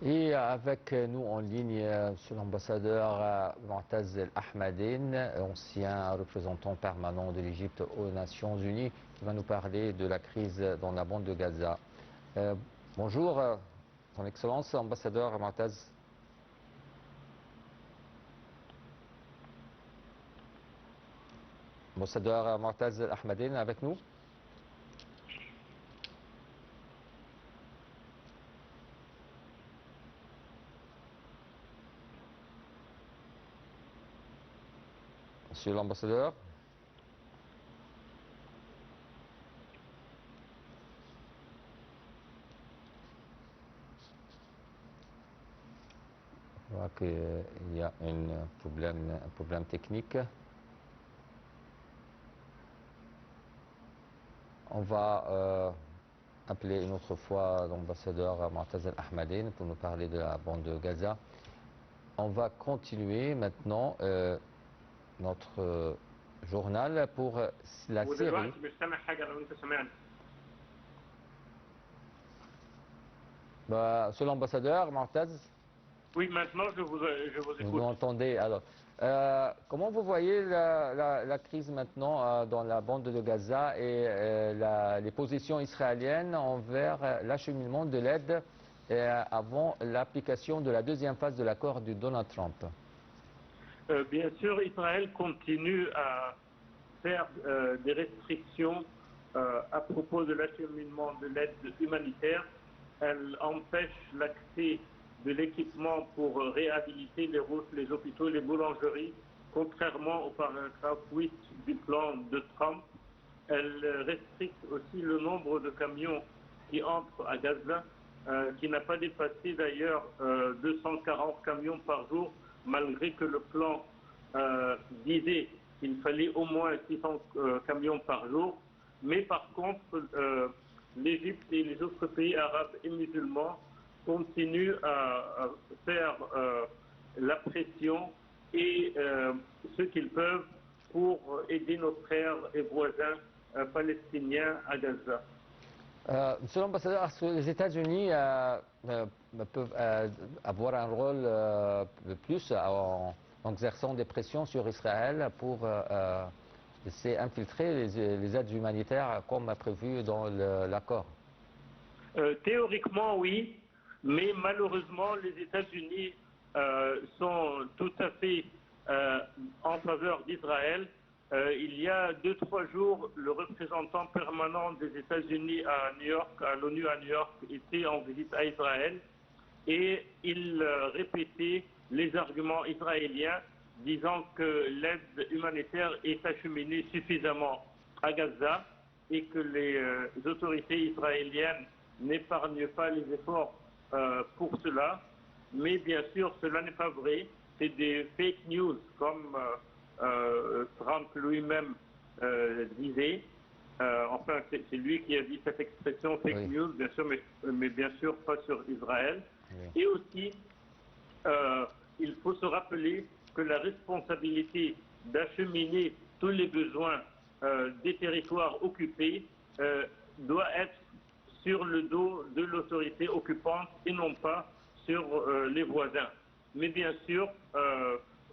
Et avec nous en ligne, Monsieur l'ambassadeur Moataz El Ahmadine, ancien représentant permanent de l'Égypte aux Nations Unies, qui va nous parler de la crise dans la bande de Gaza. Bonjour, Son Excellence, ambassadeur Moataz. Ambassadeur Moataz El Ahmadine avec nous. Monsieur l'ambassadeur. Je vois qu'il y a un problème technique. On va appeler une autre fois l'ambassadeur Moataz El Ahmadine pour nous parler de la bande de Gaza. On va continuer maintenant notre journal pour la Syrie. Monsieur l'ambassadeur Moataz. Oui, maintenant je vous écoute. Vous m'entendez alors. Comment vous voyez la crise maintenant dans la bande de Gaza et les positions israéliennes envers l'acheminement de l'aide avant l'application de la deuxième phase de l'accord de Donald Trump? Bien sûr, Israël continue à faire des restrictions à propos de l'acheminement de l'aide humanitaire. Elle empêche l'accès de l'équipement pour réhabiliter les routes, les hôpitaux, les boulangeries, contrairement au paragraphe 8 du plan de Trump. Elle restricte aussi le nombre de camions qui entrent à Gaza, qui n'a pas dépassé d'ailleurs 240 camions par jour, malgré que le plan disait qu'il fallait au moins 600 camions par jour. Mais par contre, l'Égypte et les autres pays arabes et musulmans continuent à faire la pression et ce qu'ils peuvent pour aider nos frères et voisins palestiniens à Gaza. Monsieur l'ambassadeur, est-ce que les États-Unis peuvent avoir un rôle de plus en exerçant des pressions sur Israël pour laisser infiltrer les aides humanitaires comme prévu dans l'accord? Théoriquement, oui, mais malheureusement, les États-Unis sont tout à fait en faveur d'Israël. Il y a 2-3 jours, le représentant permanent des États-Unis à New York, à l'ONU à New York, était en visite à Israël et il répétait les arguments israéliens disant que l'aide humanitaire est acheminée suffisamment à Gaza et que les autorités israéliennes n'épargnent pas les efforts pour cela. Mais bien sûr, cela n'est pas vrai. C'est des fake news, comme Trump lui-même disait. Enfin, c'est lui qui a dit cette expression fake news, bien sûr, mais bien sûr pas sur Israël. Et aussi, il faut se rappeler que la responsabilité d'acheminer tous les besoins des territoires occupés doit être sur le dos de l'autorité occupante et non pas sur les voisins. Mais bien sûr,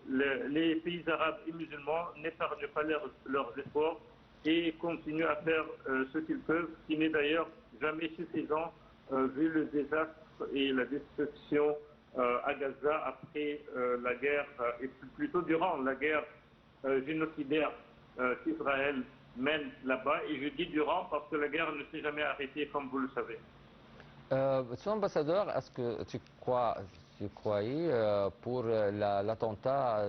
les pays arabes et musulmans n'épargnent pas leurs efforts et continuent à faire ce qu'ils peuvent, ce qui n'est d'ailleurs jamais suffisant vu le désastre et la destruction à Gaza après la guerre, et plutôt durant la guerre génocidaire qu'Israël mène là-bas. Et je dis durant parce que la guerre ne s'est jamais arrêtée, comme vous le savez. Monsieur l'ambassadeur, est-ce que tu croyais pour l'attentat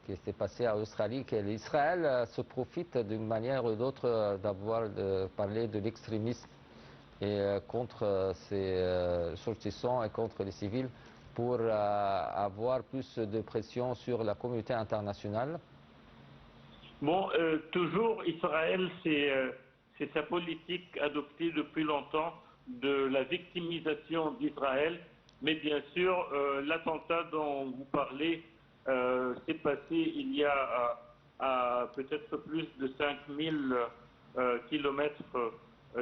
qui s'est passé en Australie, que l'Israël se profite d'une manière ou d'autre d'avoir parlé de l'extrémisme et contre ses ressortissants et contre les civils pour avoir plus de pression sur la communauté internationale? Bon, toujours Israël, c'est sa politique adoptée depuis longtemps de la victimisation d'Israël. Mais bien sûr, l'attentat dont vous parlez s'est passé il y a à peut-être plus de 5000 kilomètres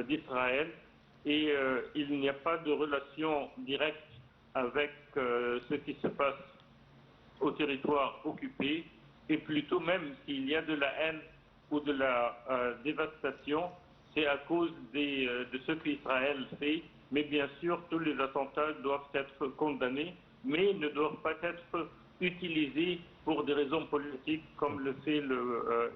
d'Israël et il n'y a pas de relation directe avec ce qui se passe au territoire occupé, et plutôt même s'il y a de la haine ou de la dévastation, c'est à cause de ce qu'Israël fait. Mais bien sûr, tous les attentats doivent être condamnés, mais ne doivent pas être utilisés pour des raisons politiques comme le fait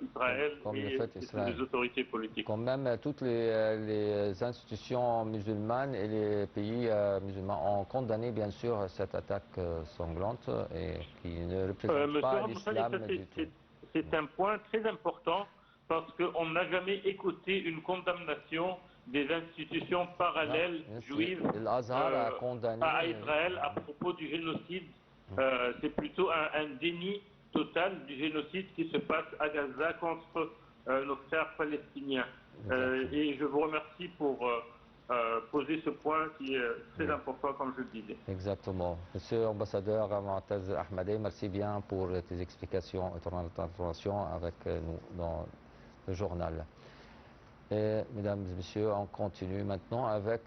Israël Comme le et fait Israël. les autorités politiques. Quand même, toutes les institutions musulmanes et les pays musulmans ont condamné bien sûr cette attaque sanglante et qui ne représente Monsieur pas Ramoussani, l'islam du tout. c'est un point très important parce qu'on n'a jamais écouté une condamnation des institutions Non, parallèles bien sûr. juives L'Azhar a condamné, à oui. Israël à propos du génocide. C'est plutôt un déni total du génocide qui se passe à Gaza contre nos frères palestiniens. Exactement. Et je vous remercie pour poser ce point qui est très Oui. important, comme je le disais. Exactement. Monsieur l'ambassadeur Moataz Ahmadé, merci bien pour tes explications et ton intervention avec nous dans le journal. Et mesdames et messieurs, on continue maintenant avec